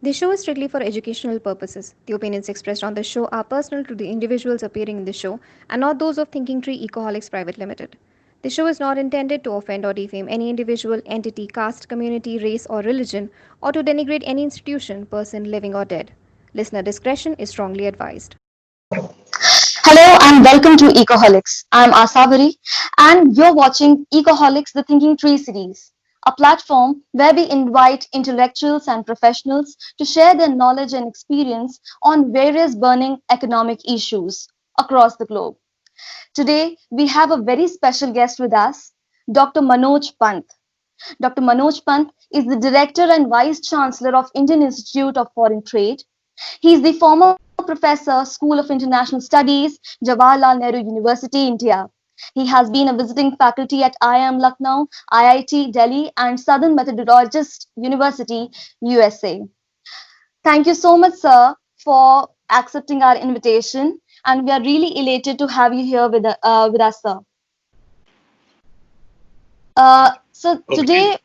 This show is strictly for educational purposes. The opinions expressed on the show are personal to the individuals appearing in the show and not those of Thinking Tree Ecoholics Private Limited. The show is not intended to offend or defame any individual, entity, caste, community, race, or religion, or to denigrate any institution, person, living or dead. Listener discretion is strongly advised. Hello and welcome to Ecoholics. I'm Asabari and you're watching Ecoholics The Thinking Tree series, a platform where we invite intellectuals and professionals to share their knowledge and experience on various burning economic issues across the globe. Today, we have a very special guest with us, Dr. Manoj Pant. Dr. Manoj Pant is the Director and Vice Chancellor of Indian Institute of Foreign Trade. He is the former professor, School of International Studies, Jawaharlal Nehru University, India. He has been a visiting faculty at IIM Lucknow, IIT Delhi, and Southern Methodist University, USA. Thank you so much, sir, for accepting our invitation, and we are really elated to have you here with us, sir. So Okay. today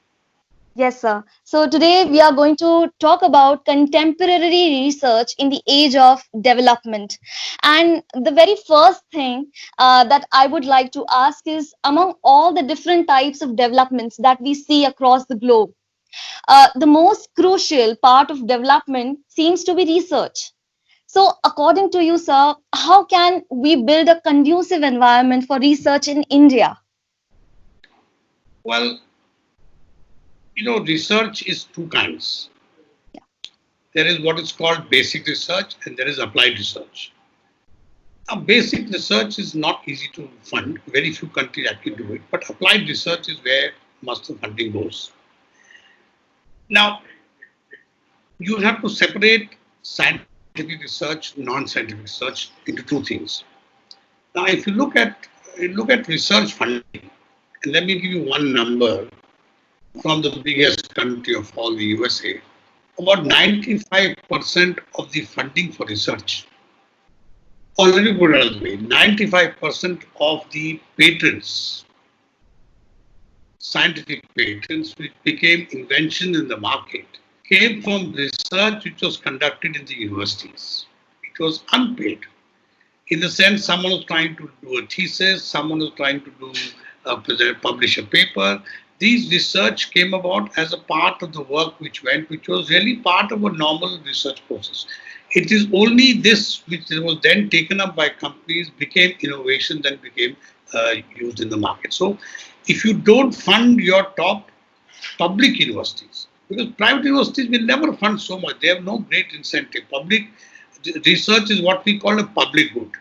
Yes, sir. So today we are going to talk about contemporary research in the age of development. And the very first thing that I would like to ask is among all the different types of developments that we see across the globe, the most crucial part of development seems to be research. So, according to you, sir, how can we build a conducive environment for research in India? Well, research is two kinds. There is what is called basic research and there is applied research. Now, basic research is not easy to fund. Very few countries actually do it. But applied research is where most of the funding goes. Now, you have to separate scientific research, non-scientific research into two things. Now, if you look at research funding, and let me give you one number from the biggest country of all, the USA. About 95% of the funding for research, or let me put it another way, 95% of the patents, scientific patents which became inventions in the market, came from research which was conducted in the universities. It was unpaid. In the sense, someone was trying to do a thesis, someone was trying to publish a paper. These research came about as a part of the work which was really part of a normal research process. It is only this which was then taken up by companies, became innovation, then became used in the market. So, if you don't fund your top public universities, because private universities will never fund so much, they have no great incentive. Public research is what we call a public good.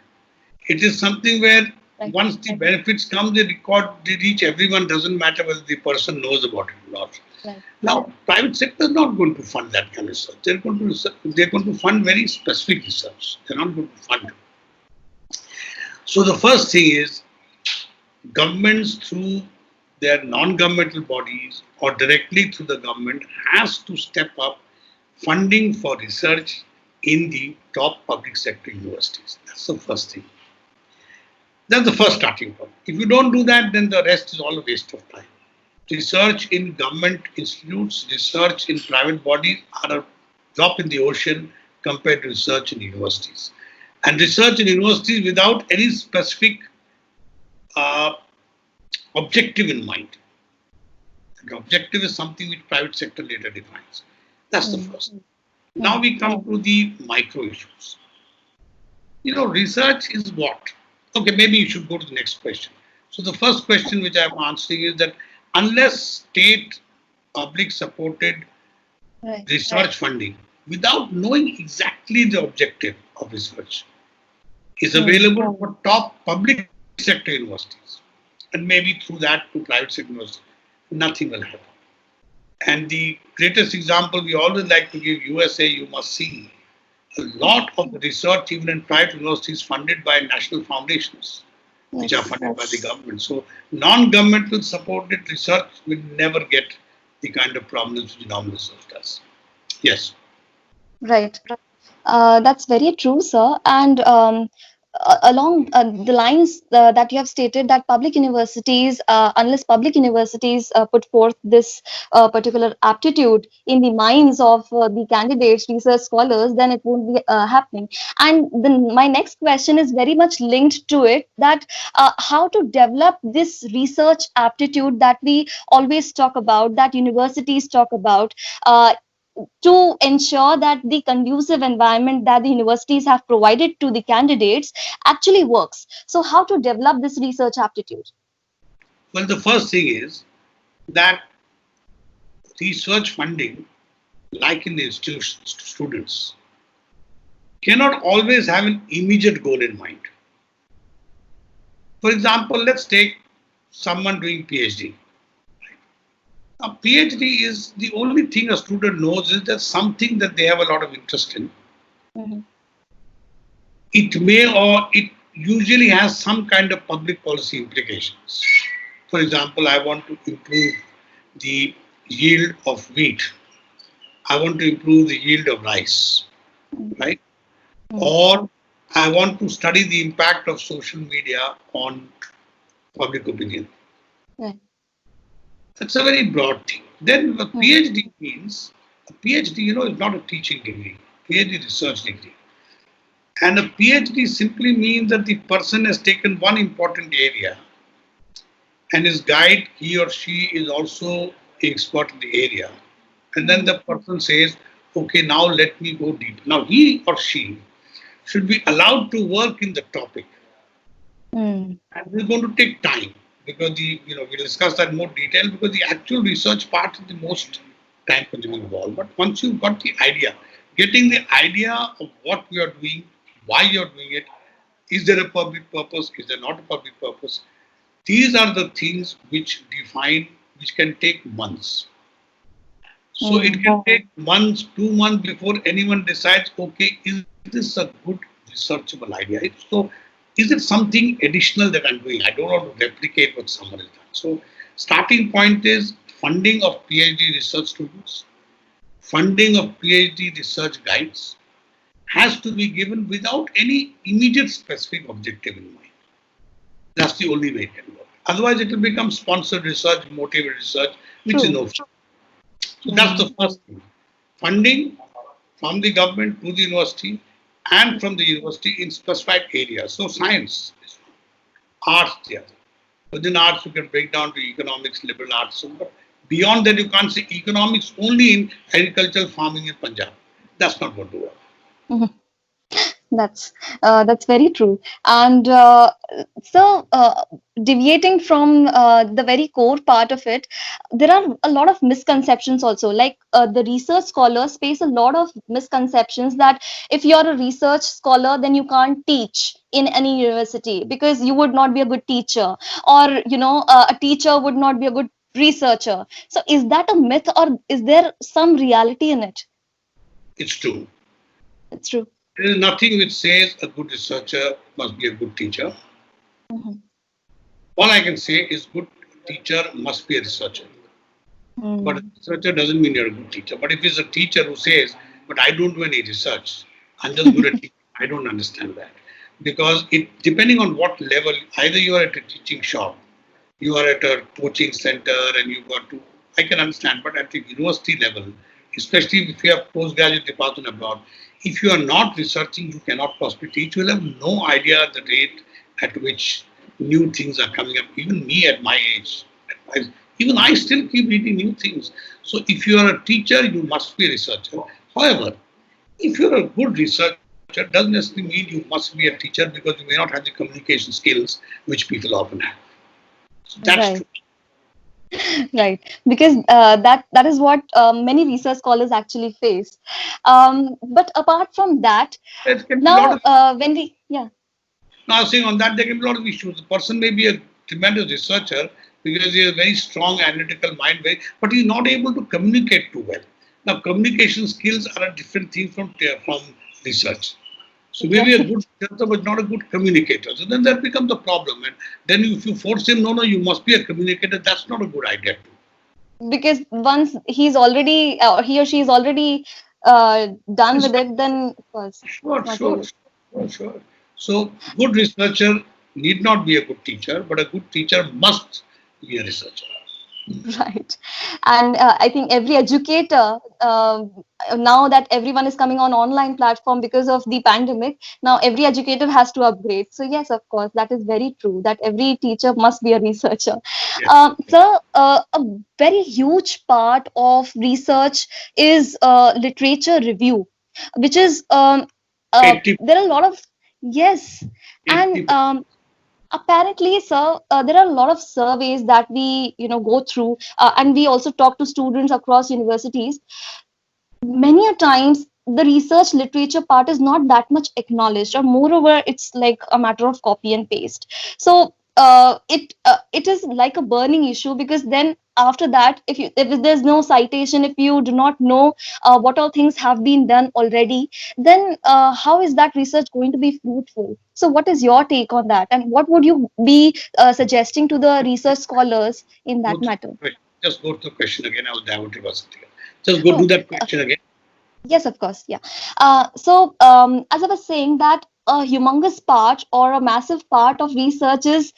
It is something where Right. once the benefits come, they reach everyone, doesn't matter whether the person knows about it or not. Right. Now, private sector is not going to fund that kind of research. They're going to fund very specific research. They're not going to fund. So the first thing is governments through their non-governmental bodies or directly through the government has to step up funding for research in the top public sector universities. That's the first thing. That's the first starting point. If you don't do that, then the rest is all a waste of time. Research in government institutes, research in private bodies are a drop in the ocean compared to research in universities. And research in universities without any specific uh, objective in mind. The objective is something which private sector later defines. That's the Mm, first. Now we come to the micro issues. Research is what? Okay, maybe you should go to the next question. So the first question which I'm answering is that unless state public supported right. research funding, without knowing exactly the objective of research, is Mm, available for top public sector universities, and maybe through that to private sector universities, nothing will happen. And the greatest example we always like to give, USA, you must see a lot of the research, even in private universities, funded by national foundations, which are yes. funded by the government. So, non-governmental supported research will never get the kind of prominence which normal research does. Yes. Right. That's very true, sir. And along the lines that you have stated, that public universities, unless public universities put forth this particular aptitude in the minds of the candidates, research scholars, then it won't be happening. And then my next question is very much linked to it, that how to develop this research aptitude that we always talk about, that universities talk about, uh, to ensure that the conducive environment that the universities have provided to the candidates actually works. So, how to develop this research aptitude? Well, the first thing is that research funding, like in the institutions, students, cannot always have an immediate goal in mind. For example, let's take someone doing PhD. A PhD is the only thing a student knows is that something that they have a lot of interest in. Mm-hmm. It may or it usually has some kind of public policy implications. For example, I want to improve the yield of wheat. I want to improve the yield of rice, right? Mm-hmm. Or I want to study the impact of social media on public opinion. Right. That's a very broad thing. Then a Mm-hmm. PhD means, a PhD, is not a teaching degree, PhD research degree. And a PhD simply means that the person has taken one important area and his guide, he or she, is also an expert in the area. And then the person says, okay, now let me go deep. Now he or she should be allowed to work in the topic. Mm-hmm. And this is going to take time because we'll discuss that in more detail because the actual research part is the most time consuming of all. But once you've got the idea, getting the idea of what you are doing, why you're doing it, is there a public purpose, is there not a public purpose? These are the things which can take months. So it can take months, 2 months before anyone decides, okay, is this a good researchable idea? So is it something additional that I'm doing? I don't want to replicate what someone has done. So starting point is funding of PhD research students, funding of PhD research guides has to be given without any immediate specific objective in mind. That's the only way it can work. Otherwise, it will become sponsored research, motivated research, which is no fun. So that's the first thing. Funding from the government to the university and from the university in specified areas. So science is one. Arts the other. Within arts, you can break down to economics, liberal arts. But beyond that, you can't say economics only in agricultural farming in Punjab. That's not going to work. Mm-hmm. That's very true. And so, deviating from the very core part of it, there are a lot of misconceptions also. Like the research scholars face a lot of misconceptions that if you're a research scholar, then you can't teach in any university because you would not be a good teacher, or a teacher would not be a good researcher. So, is that a myth, or is there some reality in it? It's true. It's true. There is nothing which says a good researcher must be a good teacher. Mm-hmm. All I can say is good teacher must be a researcher. But a researcher doesn't mean you're a good teacher. But if it's a teacher who says, but I don't do any research, I'm just good at teaching, I don't understand that. Because depending on what level, either you are at a teaching shop, you are at a coaching center and you got to, I can understand, but at the university level, especially if you have postgraduate department abroad, if you are not researching, you cannot possibly teach. You will have no idea the rate at which new things are coming up. Even me at my age, even I still keep reading new things. So if you are a teacher, you must be a researcher. However, if you're a good researcher, doesn't necessarily mean you must be a teacher because you may not have the communication skills which people often have. So that's true. Right, because that is what many research scholars actually face. But apart from that, There can be a lot now of, when we yeah. now saying on that there can be a lot of issues. The person may be a tremendous researcher because he has a very strong analytical mind, but he's not able to communicate too well. Now communication skills are a different thing from research. So maybe a good researcher but not a good communicator. So then that becomes a problem. And then if you force him, no, you must be a communicator, that's not a good idea too. Because once he's already he or she is already done with it, then of course Sure, not sure, really. sure. So good researcher need not be a good teacher, but a good teacher must be a researcher. Right. And I think every educator, now that everyone is coming on online platform because of the pandemic, now every educator has to upgrade. So yes, of course, that is very true that every teacher must be a researcher. Yes. So a very huge part of research is literature review, which is 80, there are a lot of, yes, and 80. apparently, sir, there are a lot of surveys that we, go through, and we also talk to students across universities. Many a times, the research literature part is not that much acknowledged, or moreover, it's like a matter of copy and paste. So it is like a burning issue, because then after that, if there's no citation, if you do not know what all things have been done already, then how is that research going to be fruitful? So what is your take on that, and what would you be suggesting to the research scholars in Go that through matter? the question. Just go through the question again. I was diverted about something else. Just go Oh, do that question again. yes, of course. Yeah. So, as I was saying, that a humongous part or a massive part of research is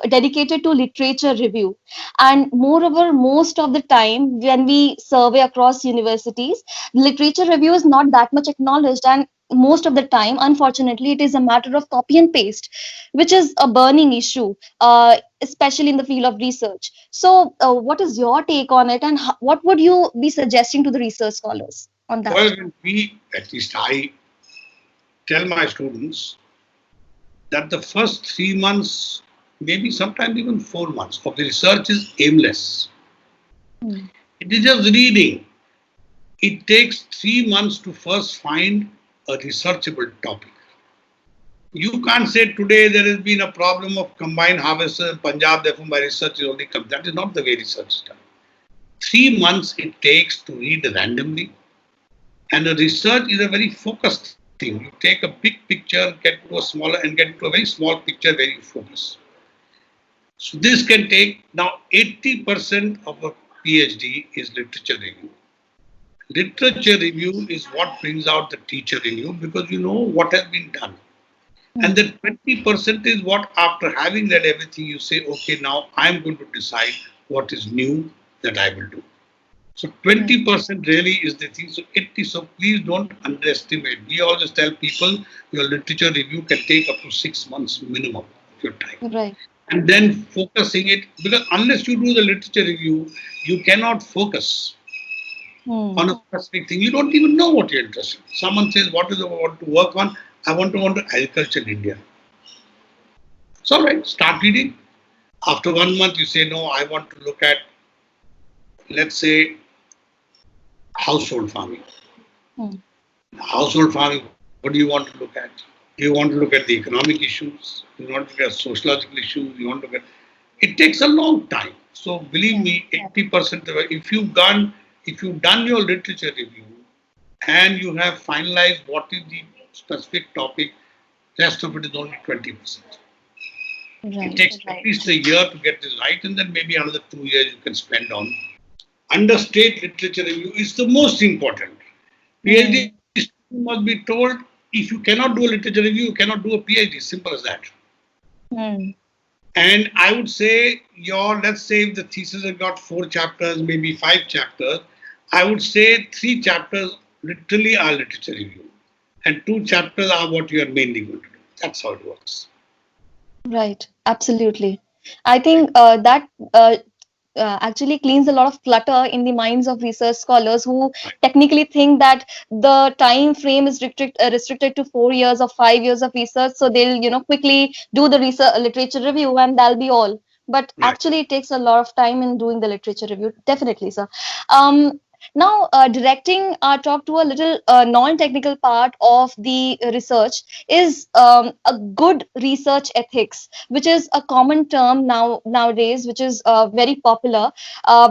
dedicated to literature review. And moreover, most of the time, when we survey across universities, literature review is not that much acknowledged. And most of the time, unfortunately, it is a matter of copy and paste, which is a burning issue, especially in the field of research. So, what is your take on it, and what would you be suggesting to the research scholars on that? Well, when at least I tell my students that the first 3 months, maybe sometimes even 4 months of the research is aimless. Hmm. It is just reading. It takes 3 months to first find a researchable topic. You can't say today there has been a problem of combined harvesters in Punjab, therefore my research is only come. That is not the way research is done. 3 months it takes to read randomly, and a research is a very focused thing. You take a big picture, get to a smaller, and get to a very small picture where you focus. So this can take now 80% of a PhD is literature review. Literature review is what brings out the teacher in you because you know what has been done. And Hmm. the 20% is what, after having read everything, you say, okay, now I'm going to decide what is new that I will do. So Hmm. 20% really is the thing. So 80. So please don't underestimate. We always tell people your literature review can take up to 6 months minimum of your time. Right. And then focusing it, because unless you do the literature review, you cannot focus Hmm. on a specific thing. You don't even know what you're interested in. Someone says, what is it I want to work on? I want to agriculture in India. It's all right. Start reading. After 1 month, you say, no, I want to look at, let's say, household farming. Hmm. Household farming, what do you want to look at? Do you want to look at the economic issues? You want to look at sociological issues? You want to look at... It takes a long time. So believe Yeah. me, 80% of it, if you've done your literature review and you have finalized what is the specific topic, rest of it is only 20%. It Right. takes at least a year to get this right, and then maybe another 2 years you can spend on. Understate literature review is the most important. PhD Hmm. student must be told, if you cannot do a literature review, you cannot do a PhD. Simple as that. Hmm. And I would say let's say if the thesis has got 4 chapters, maybe 5 chapters, I would say 3 chapters literally are literature review, and 2 chapters are what you are mainly going to do. That's how it works. Right. Absolutely. I think that actually cleans a lot of clutter in the minds of research scholars, who technically think that the time frame is restricted to 4 years or 5 years of research, so they'll quickly do the research literature review and that'll be all. But Right. actually, it takes a lot of time in doing the literature review. Definitely, sir. Now, directing our talk to a little non-technical part of the research is a good research ethics, which is a common term nowadays, which is very popular,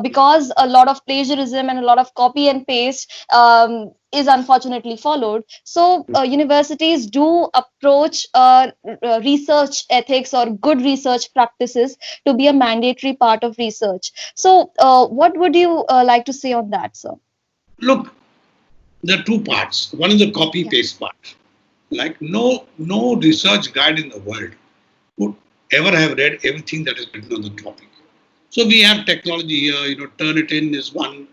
because a lot of plagiarism and a lot of copy and paste is unfortunately followed. So universities do approach research ethics or good research practices to be a mandatory part of research. So what would you like to say on that, sir? Look, there are two parts. One is the copy Yeah. paste part. Like no research guide in the world would ever have read everything that is written on the topic. So we have technology here, Turnitin is one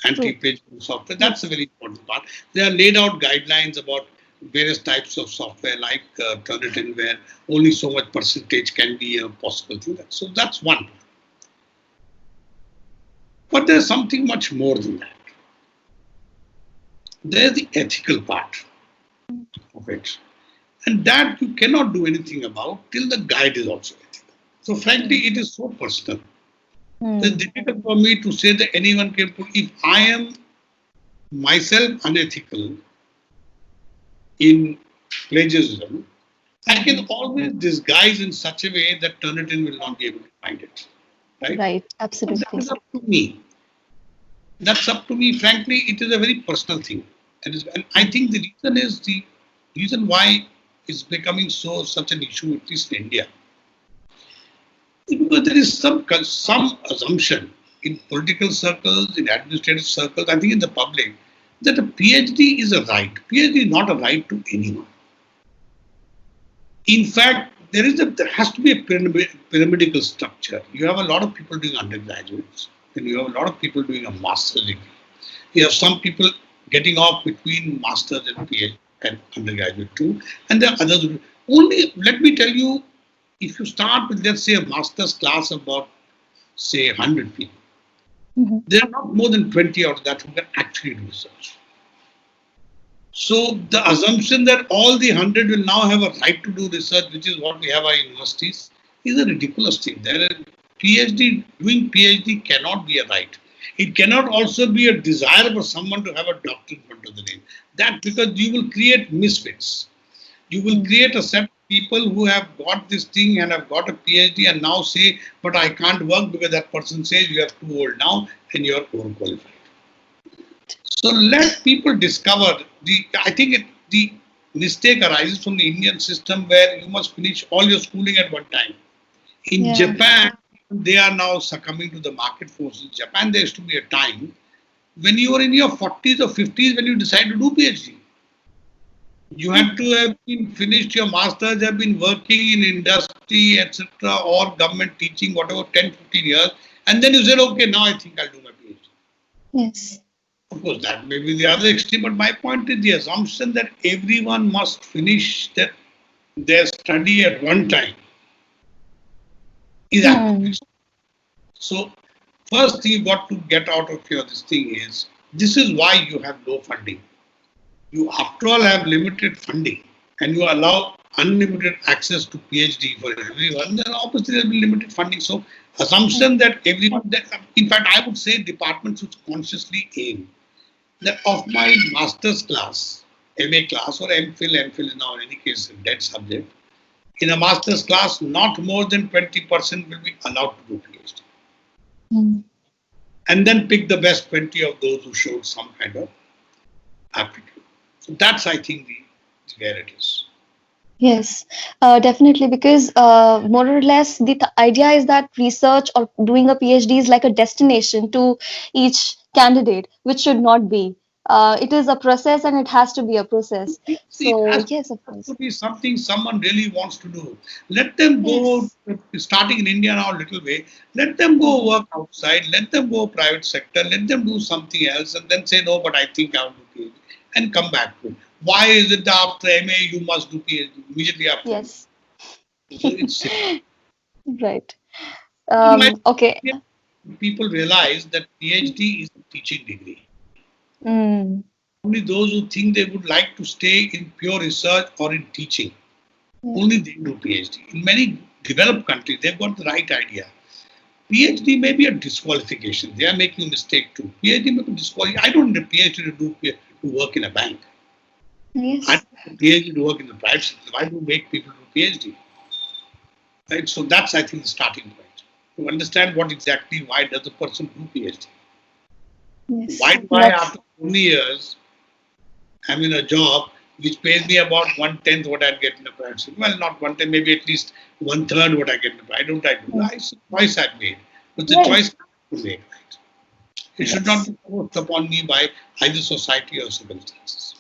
True. anti-page software. That's a Yes. very important part. There are laid out guidelines about various types of software like Turnitin, where only so much percentage can be a possible thing. So that's one. But there's something much more than that. There's the ethical part of it. And that you cannot do anything about till the guide is also ethical. So frankly, it is so personal. It's Hmm. difficult for me to say that anyone can put, if I am myself unethical in plagiarism, I can always disguise in such a way that Turnitin will not be able to find it. Right? Right. But that Absolutely. is up to me. That's up to me. Frankly, it is a very personal thing. And I think the reason is the reason why it's becoming such an issue, at least in India, is because there is some assumption in political circles, in administrative circles, I think in the public, that a PhD is a right. PhD is not a right to anyone. In fact, there has to be a pyramidical structure. You have a lot of people doing undergraduates, and you have a lot of people doing a master's degree. You have some people getting off between masters and PhD and undergraduate too, and there are others only. Let me tell you, if you start with, let's say, a master's class of about, say, 100 people, Hmm. there are not more than 20 out of that who can actually do research. So the assumption that all the 100 will now have a right to do research, which is what we have at universities, is a ridiculous thing. Doing PhD cannot be a right. It cannot also be a desire for someone to have a doctor in front of the name. That because you will create misfits. You will create a set of people who have got this thing and have got a PhD and now say, but I can't work because that person says you are too old now and you are overqualified. So let people discover I think the mistake arises from the Indian system where you must finish all your schooling at one time. In Yeah. Japan, they are now succumbing to the market forces. In Japan, there used to be a time when you were in your 40s or 50s when you decide to do PhD. You had to have been finished your masters, have been working in industry, etc., or government teaching, whatever, 10, 15 years, and then you said, okay, now I think I'll do my PhD. Yes. Of course, that may be the other extreme, but my point is the assumption that everyone must finish their study at one time is Hmm. actually. So, first thing you got to get out of here, this thing is, this is why you have low funding. You, after all, have limited funding and you allow unlimited access to PhD for everyone, then obviously there will be limited funding. So, assumption that in fact, I would say departments should consciously aim that of my master's class, MA class or MPhil is now in any case a dead subject. In a master's class, not more than 20% will be allowed to do PhD. Hmm. And then pick the best 20 of those who showed some kind of aptitude. So that's, I think, where it is. Yes, definitely. Because more or less, the idea is that research or doing a PhD is like a destination to each candidate, which should not be. It is a process and it has to be a process. See, it So, has yes, of to course. be something someone really wants to do. Let them go, Yes. starting in India now a little way, let them go Hmm. work outside, let them go private sector, let them do something else and then say, no, but I think I will do PhD and come back to it. Why is it that after MA you must do PhD immediately after MA? Yes. So it's Right. my Okay. people realize that PhD is a teaching degree. Mm. Only those who think they would like to stay in pure research or in teaching, Yeah. only they do PhD. In many developed countries, they've got the right idea. PhD may be a disqualification. They are making a mistake too. PhD may be disqualification. I don't need a PhD to work in a bank. I Yes. don't need a PhD to work in the private sector. Why do you make people do PhD? Right? So that's, I think, the starting point. To understand what exactly, why does a person do PhD? Why Yes. do I, That's after 20 years, I'm in a job which pays me about 1/10 what I'd get in a private sector? Well, not 1/10, maybe at least 1/3 what I get in a private. Why don't I do that? It's a choice I've made. But the right. choice I have to make, right? It should not Yes. be forced upon me by either society or circumstances.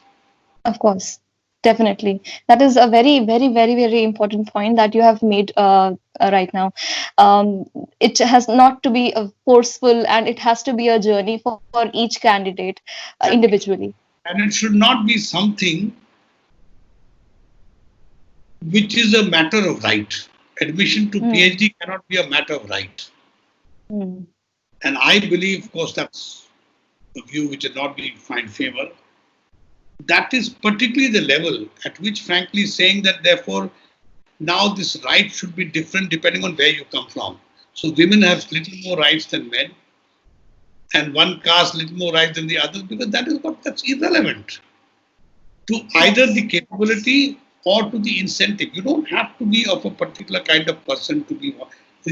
Of course. Definitely. That is a very, very, very, very important point that you have made right now. Um, it has not to be forceful, and it has to be a journey for each candidate And, individually. and it should not be something which is a matter of right. Admission to Hmm. PhD cannot be a matter of right. Hmm. And I believe, of course, that's a view which is not being find favor. That is particularly the level at which, frankly, saying that therefore now this right should be different depending on where you come from. So women have little more rights than men, and one caste little more rights than the other, because that's irrelevant to either the Yes. capability or to the incentive. You don't have to be of a particular kind of person to be.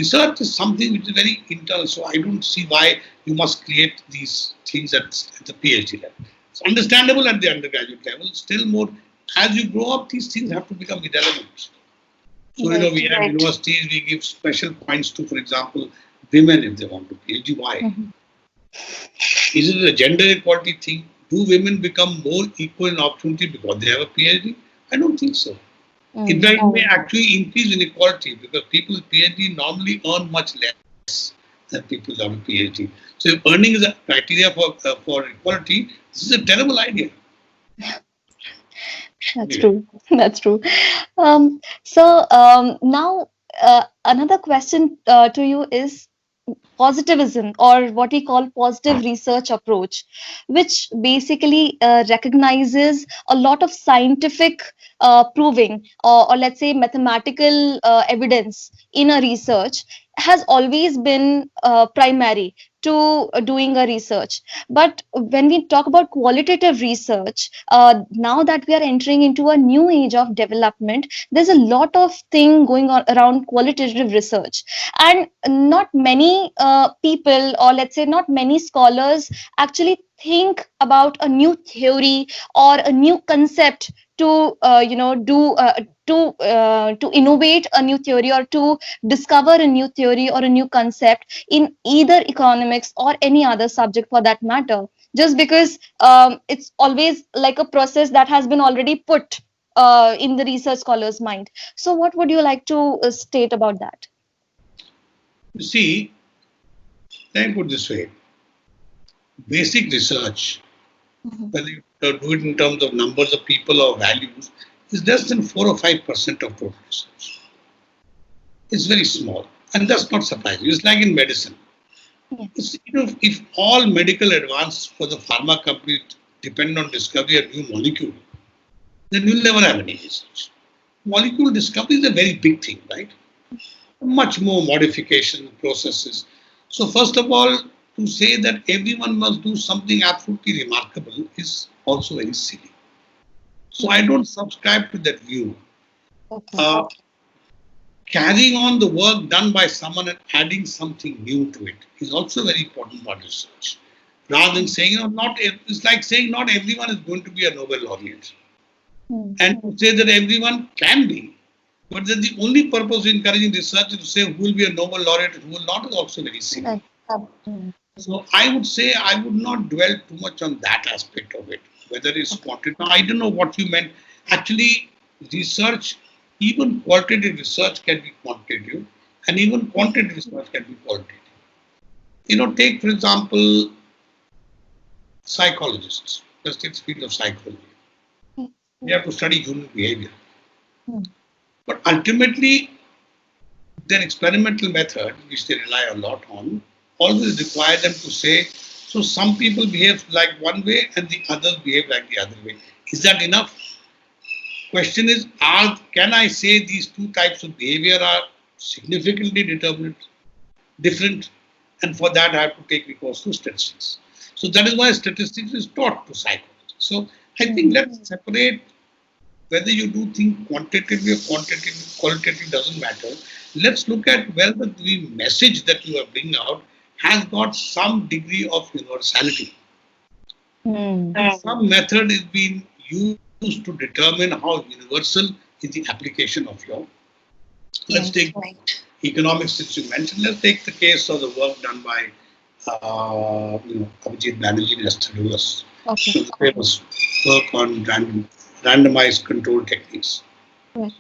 Research is something which is very internal, so I don't see why you must create these things at the PhD level. It's understandable at the undergraduate level. Still more, as you grow up, these things have to become irrelevant. So, Right. we have universities, we give special points to, for example, women if they want to PhD. Why? Mhm. Is it a gender equality thing? Do women become more equal in opportunity because they have a PhD? I don't think so. In Mm. fact, it may actually increase inequality because people with PhD normally earn much less than people without a PhD. So, if earning is a criteria for equality, this is a terrible idea. That's Anyway, true. That's true. Now, another question to you is positivism, or what we call positive research approach, which basically recognizes a lot of scientific proving, or let's say mathematical evidence in a research, has always been primary to doing a research. But when we talk about qualitative research, now that we are entering into a new age of development, there's a lot of thing going on around qualitative research, and not many people, or let's say not many scholars, actually think about a new theory or a new concept to do to innovate a new theory, or to discover a new theory or a new concept in either economics or any other subject for that matter, just because it's always like a process that has been already put in the research scholar's mind. So what would you like to state about that? you see, let me put it this way: basic research, Mhm. whether you do it in terms of numbers of people or values, is less than 4 or 5% of total research. It's very small, and that's not surprising. It's like in medicine. Yes. If all medical advance for the pharma company depend on discovery of new molecule, then you'll never have any research. Molecule discovery is a very big thing, right? Much more modification processes. So first of all, to say that everyone must do something absolutely remarkable is also very silly. So I don't subscribe to that view. Okay. Uh, Carrying on the work done by someone and adding something new to it is also very important part of research. Rather than saying, it's like saying not everyone is going to be a Nobel laureate. Hmm. And to say that everyone can be, but that the only purpose of encouraging research is to say who will be a Nobel laureate and who will not is also very silly. Right. Hmm. So I would say I would not dwell too much on that aspect of it, whether it's Okay. quantitative. Now, I don't know what you meant. Actually, research, even qualitative research can be quantitative, and even quantitative research can be qualitative. Take, for example, psychologists. Let's take the field of psychology. They have to study human behavior. Hmm. But ultimately, their experimental method, which they rely a lot on, always require them to say, so some people behave like one way and the others behave like the other way. Is that enough? Question is, can I say these two types of behavior are significantly different? And for that, I have to take recourse to statistics. So that is why statistics is taught to psychology. So I think Hmm. let's separate whether you do think quantitatively or qualitative doesn't matter. Let's look at whether the message that you are bringing out has got some degree of universality. Hmm. And some method is being used to determine how universal is the application of your. Let's take Right. economics since you mentioned. Let's take the case of the work done by Abhijit Banerjee and Asst. Okay. The famous work on random randomized control techniques. Right.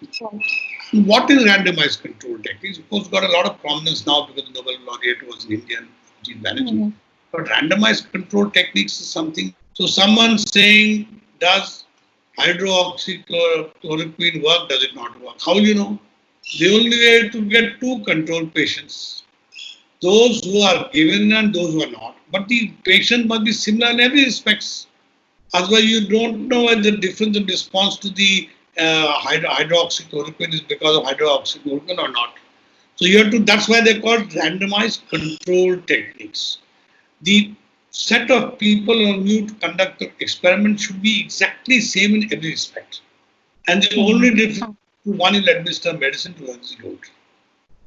What is randomized control techniques? Of course, got a lot of prominence now because the Nobel laureate was an Indian gene management. But randomized control techniques is something. So someone saying, does hydroxychloroquine work? Does it not work? How will you know? The only way to get two control patients, those who are given and those who are not. But the patient must be similar in every respect. Otherwise, you don't know whether the difference in response to the hydroxychloroquine is because of hydroxychloroquine or not. So you have to. That's why they're called randomized control techniques. The set of people on you to conduct the experiment should be exactly same in every respect. And the only difference one will administer medicine to others don't.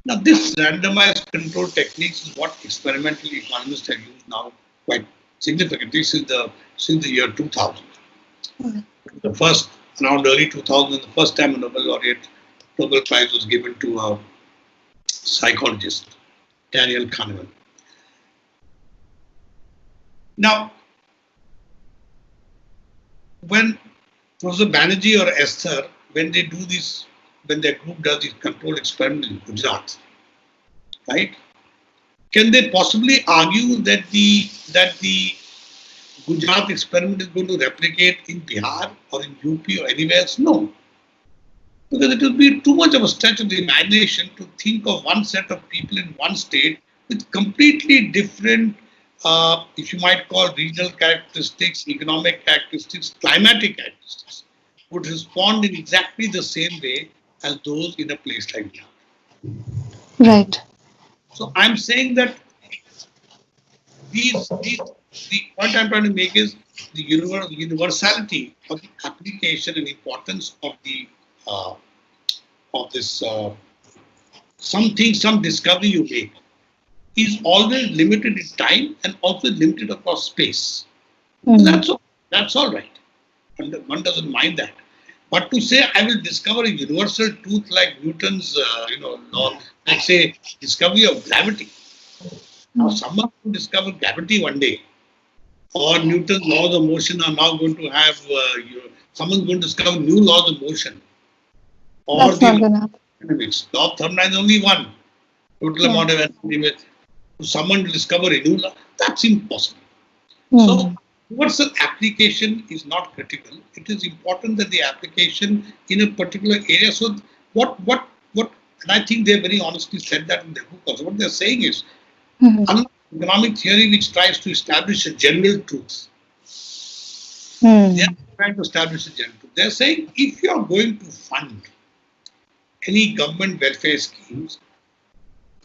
Now, this randomized control techniques is what experimental economists have used now quite significantly since the year 2000. The first, around early 2000, the first time a Nobel Prize was given to a psychologist, Daniel Kahneman. Now, when Professor Banerjee or Esther, when they do this, when their group does this controlled experiment in Gujarat, right? Can they possibly argue that the Gujarat experiment is going to replicate in Bihar or in UP or anywhere else? No. Because it will be too much of a stretch of the imagination to think of one set of people in one state with completely different, if you might call regional characteristics, economic characteristics, climatic characteristics, would respond in exactly the same way as those in a place like Bihar. Right. So I'm saying that the point I'm trying to make is the universality of the application and importance of this some discovery you make is always limited in time and also limited across space. That's all right. One doesn't mind that. But to say I will discover a universal truth like Newton's law, like say discovery of gravity. Now someone will discover gravity one day, or Newton's laws of motion are now going to have someone's going to discover new laws of motion. Or That's not going to happen. Dynamics. Law of thermodynamics is only one. Total amount of energy. Someone will discover a new law. That's impossible. So universal application is not critical. It is important that the application in a particular area. So what and I think they very honestly said that in their book also. What they're saying is unlike economic theory which tries to establish a general truth. They're trying to establish a general truth. They're saying if you are going to fund any government welfare schemes,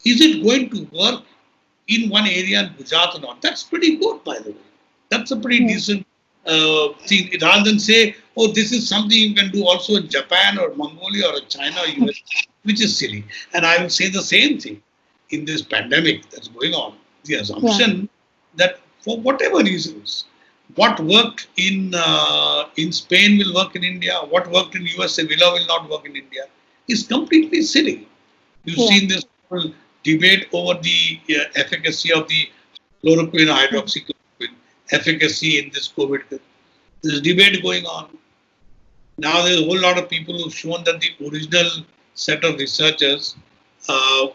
is it going to work in one area in Gujarat or not? That's pretty good, by the way. That's a pretty decent thing. Rather than say, oh, this is something you can do also in Japan or Mongolia or China or US, which is silly. And I will say the same thing in this pandemic that's going on. The assumption that for whatever reasons, what worked in Spain will work in India, what worked in USA will not work in India, is completely silly. You've seen this whole debate over the efficacy of the chloroquine or hydroxychloroquine, efficacy in this COVID. There's debate going on. Now there's a whole lot of people who've shown that the original set of researchers, who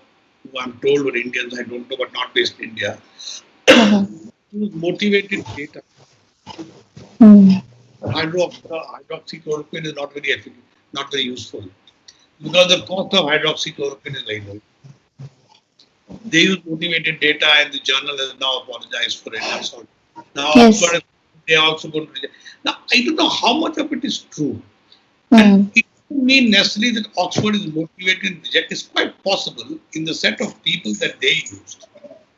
I'm told were Indians, I don't know, but not based in India, motivated data. Hydroxychloroquine is not very effective, not very useful, because the cost of hydroxychloroquine is very low. They use motivated data, and the journal has now apologized for it. That's all. Now, Oxford, they are also going to reject. Now, I don't know how much of it is true. And it doesn't mean necessarily that Oxford is motivated and reject. It's quite possible in the set of people that they used.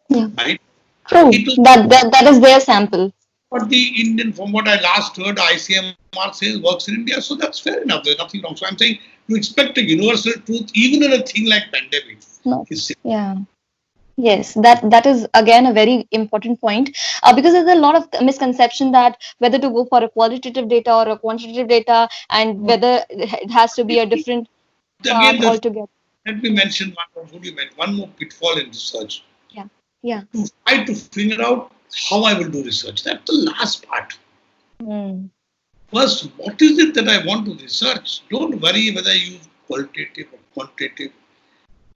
Right? True. That is their sample. But the Indian, from what I last heard, ICMR says works in India, so that's fair enough. There's nothing wrong. So I'm saying you expect a universal truth even in a thing like pandemic. Yes, that is again a very important point, because there's a lot of misconception that whether to go for a qualitative data or a quantitative data, and whether it has to be a different path altogether. Let me mention one more pitfall in research. Yeah. To try to figure out how I will do research. That's the last part. First, what is it that I want to research? Don't worry whether I use qualitative or quantitative.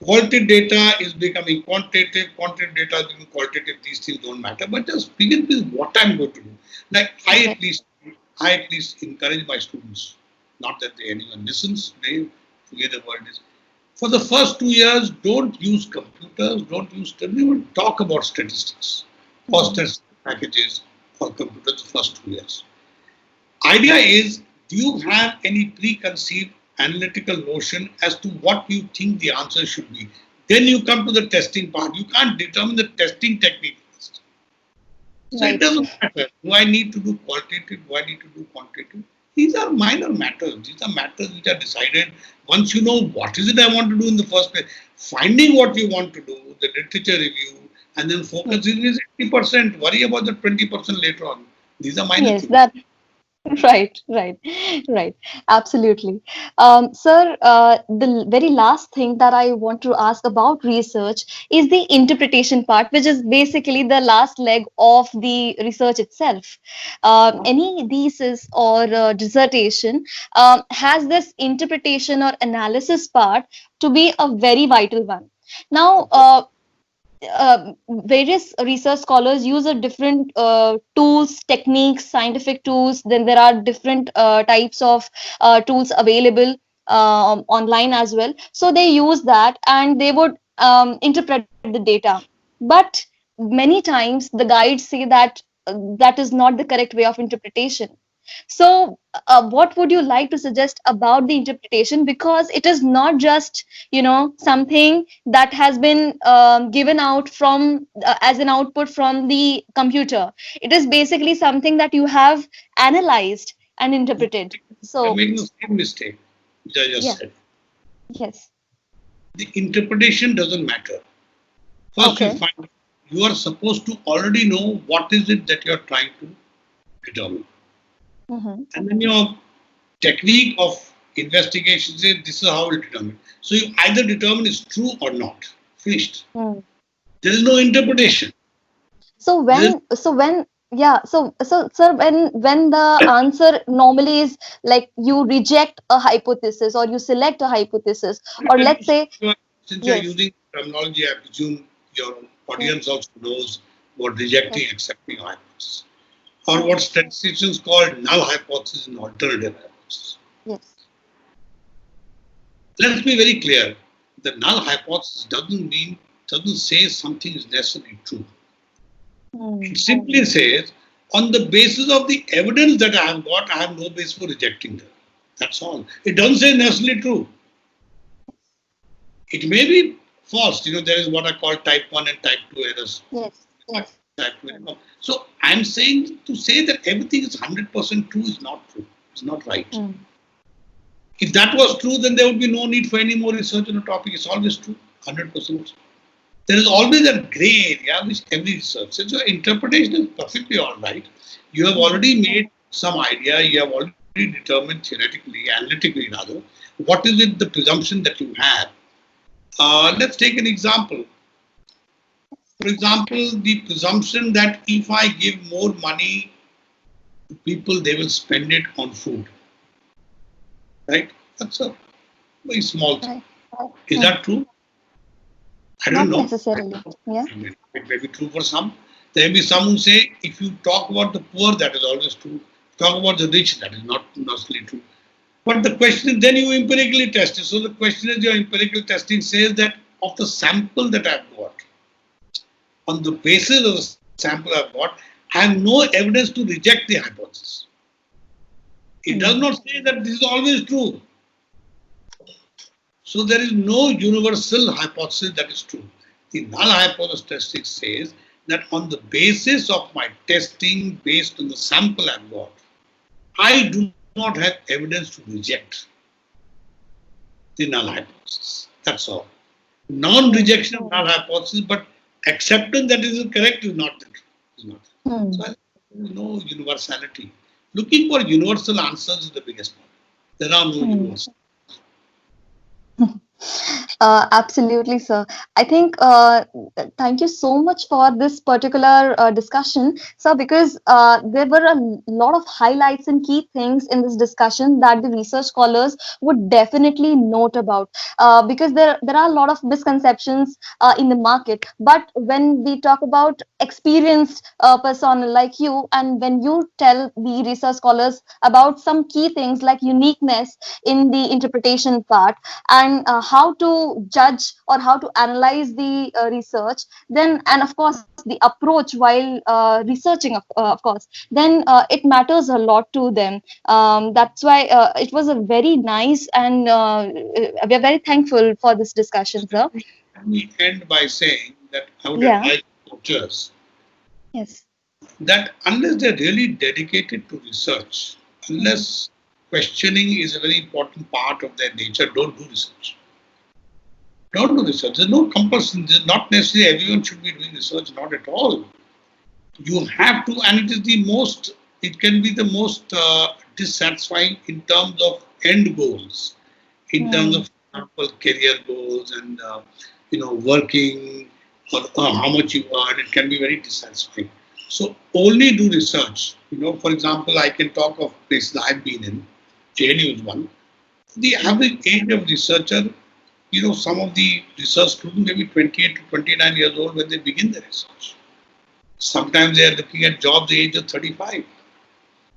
Qualitative data is becoming quantitative data is becoming qualitative, these things don't matter, but just begin with what I'm going to do. Like I at least encourage my students, not that anyone listens, they forget the word is. For the first 2 years, don't use computers, don't even talk about statistics or statistics packages or computers the first 2 years. Idea is, do you have any preconceived analytical notion as to what you think the answer should be? Then you come to the testing part. You can't determine the testing technique first. So it Right. doesn't matter. Do I need to do qualitative? Do I need to do quantitative? These are minor matters. These are matters which are decided once you know what is it I want to do in the first place. Finding what you want to do, the literature review, and then focusing is 80%. Worry about the 20% later on. These are minor Yes, things. that right. Absolutely. Sir, the very last thing that I want to ask about research is the interpretation part, which is basically the last leg of the research itself. Any thesis or dissertation has this interpretation or analysis part to be a very vital one. Now, various research scholars use a different tools, techniques, scientific tools. Then there are different types of tools available online as well. So they use that and they would interpret the data. But many times the guides say that that is not the correct way of interpretation. So, what would you like to suggest about the interpretation? Because it is not just, something that has been given out from as an output from the computer. It is basically something that you have analyzed and interpreted. You're So, making the same mistake which I just yeah, said. yes. The interpretation doesn't matter. First, Okay. you are supposed to already know what is it that you are trying to determine. Mm-hmm. And then your technique of investigation says this is how you determine. So you either determine it's true or not. Finished. Mm. There is no interpretation. So There is sir, when the answer normally is like you reject a hypothesis or you select a hypothesis, or let's say since you're yes, using terminology, I presume your yes, audience also knows what rejecting, yes, accepting hypothesis, or what yes, statisticians call null hypothesis and alternative hypothesis. yes. Let's be very clear. The null hypothesis doesn't say something is necessarily true. Hmm. It simply says, on the basis of the evidence that I have got, I have no basis for rejecting them. That's all. It doesn't say necessarily true. It may be false. There is what I call type 1 and type 2 errors. Yes, yes. Type 2. So I'm saying to say that everything is 100% true is not true. It's not right. Hmm. If that was true, then there would be no need for any more research on the topic. It's always true, 100%. There is always a gray area which every research. So your interpretation is perfectly all right. You have already made some idea. You have already determined theoretically, analytically rather, what is it the presumption that you have. Let's take an example. For example, the presumption that if I give more money to people, they will spend it on food. Right? That's a very small thing. Right. Is Hmm. that true? I don't Not know. necessarily. Yeah. It may be true for some. There may be some who say if you talk about the poor, that is always true. Talk about the rich, that is not necessarily true. But the question is, then you empirically test it. So the question is, your empirical testing says that of the sample that I've got, on the basis of the sample I've got, I have no evidence to reject the hypothesis. It does not say that this is always true. So there is no universal hypothesis that is true. The null hypothesis testing says that on the basis of my testing based on the sample I've got, I do not have evidence to reject the null hypothesis. That's all. Non-rejection of null hypothesis, but acceptance that is correct is not there. Is not there. Hmm. So there is no universality. Looking for universal answers is the biggest problem. There are no universal. Absolutely, sir. I think thank you so much for this particular discussion, sir, because there were a lot of highlights and key things in this discussion that the research scholars would definitely note about. Because there are a lot of misconceptions in the market, but when we talk about experienced personnel like you, and when you tell the research scholars about some key things like uniqueness in the interpretation part and how to judge or how to analyze the research, then and of course the approach while researching, of course, then it matters a lot to them. That's why it was a very nice, and we are very thankful for this discussion, sir. Let me end by saying that I would Yeah. advise researchers Yes. that unless they're really dedicated to research, Mm. unless questioning is a very important part of their nature, don't do research. Don't do research. There's no compulsion. Not necessarily everyone should be doing research, not at all. You have to, and it is the most, it can be the most dissatisfying in terms of end goals, in terms Mm. of, for example, career goals and, working or how much you earn. It can be very dissatisfying. So only do research. For example, I can talk of places I've been in. JNU is one. The average age of researcher, some of the research students may be 28 to 29 years old when they begin their research. Sometimes they are looking at jobs at the age of 35.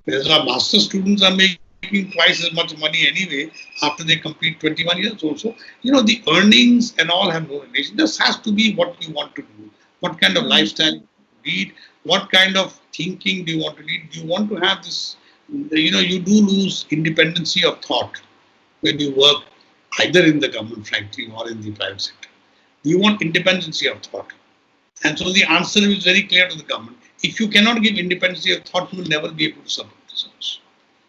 Whereas our master students are making twice as much money anyway after they complete 21 years old. So, the earnings and all have no relation. This has to be what you want to do, what kind of Mm. lifestyle you lead, what kind of thinking do you want to lead. Do you want to have this, you do lose independency of thought when you work either in the government, frankly, or in the private sector. Do you want independency of thought? And so the answer is very clear to the government. If you cannot give independency of thought, you will never be able to support research.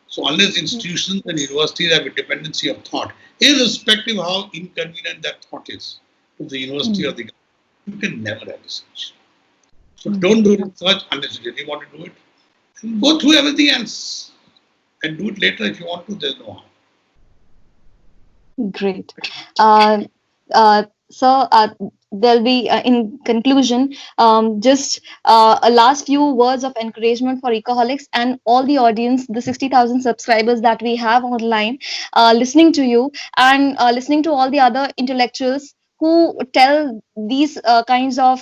So unless institutions and universities have independency of thought, irrespective of how inconvenient that thought is to the university or Mm. the government, you can never have research. So Mm. don't do research unless you really want to do it. And go through everything else and do it later if you want to. There's no harm. Great. Uh, so there'll be, in conclusion, just a last few words of encouragement for Ecoholics and all the audience, the 60,000 subscribers that we have online, listening to you and listening to all the other intellectuals who tell these kinds of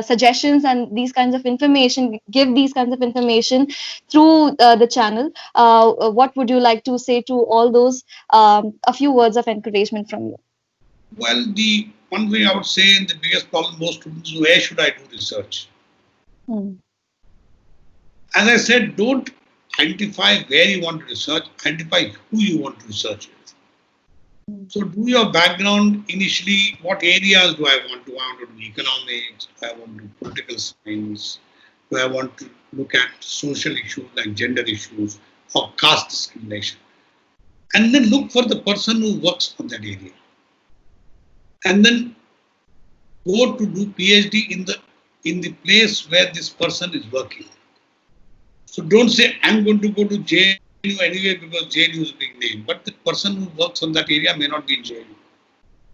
suggestions and these kinds of information, give these kinds of information through the channel. What would you like to say to all those? A few words of encouragement from you. Well, the one thing I would say, the biggest problem most students is, where should I do research? Mm. As I said, don't identify where you want to research, identify who you want to research with. So do your background initially. What areas do I want to? I want to do economics, do I want to do political science, do I want to look at social issues like gender issues or caste discrimination? And then look for the person who works on that area. And then go to do PhD in the place where this person is working. So don't say, I'm going to go to JNU anyway because JNU is being named. But the person who works on that area may not be in JNU.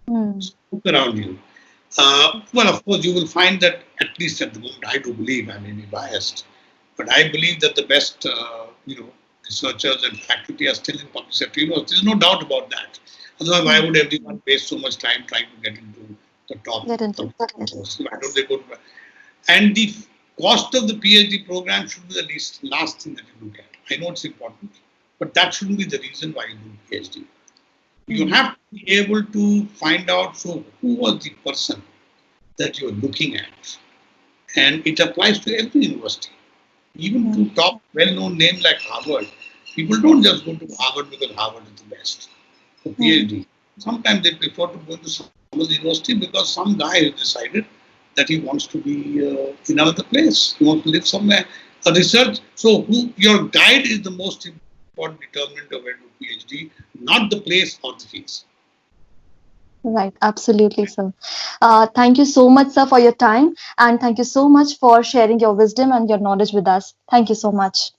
Mm. So look around you. Well, of course, you will find that, at least at the moment, I do believe, I may be biased, but I believe that the best, researchers and faculty are still in public sector universities. There's no doubt about that. Otherwise, why Mm. would everyone waste so much time trying to get into the top Get into public it. sector Yes. universities? Why don't they go to? And the cost of the PhD program should be the last thing that you look at. I know it's important, but that shouldn't be the reason why you do PhD. You Mm. have to be able to find out, so who was the person that you're looking at? And it applies to every university, even to Mm. top well-known names like Harvard. People don't just go to Harvard because Harvard is the best for Mm. PhD. Sometimes they prefer to go to some other university because some guy has decided that he wants to be in another place. He wants to live somewhere. A research. So your guide is the most important determinant of where to do PhD, not the place or the fees. Right. Absolutely, sir. Thank you so much, sir, for your time. And thank you so much for sharing your wisdom and your knowledge with us. Thank you so much.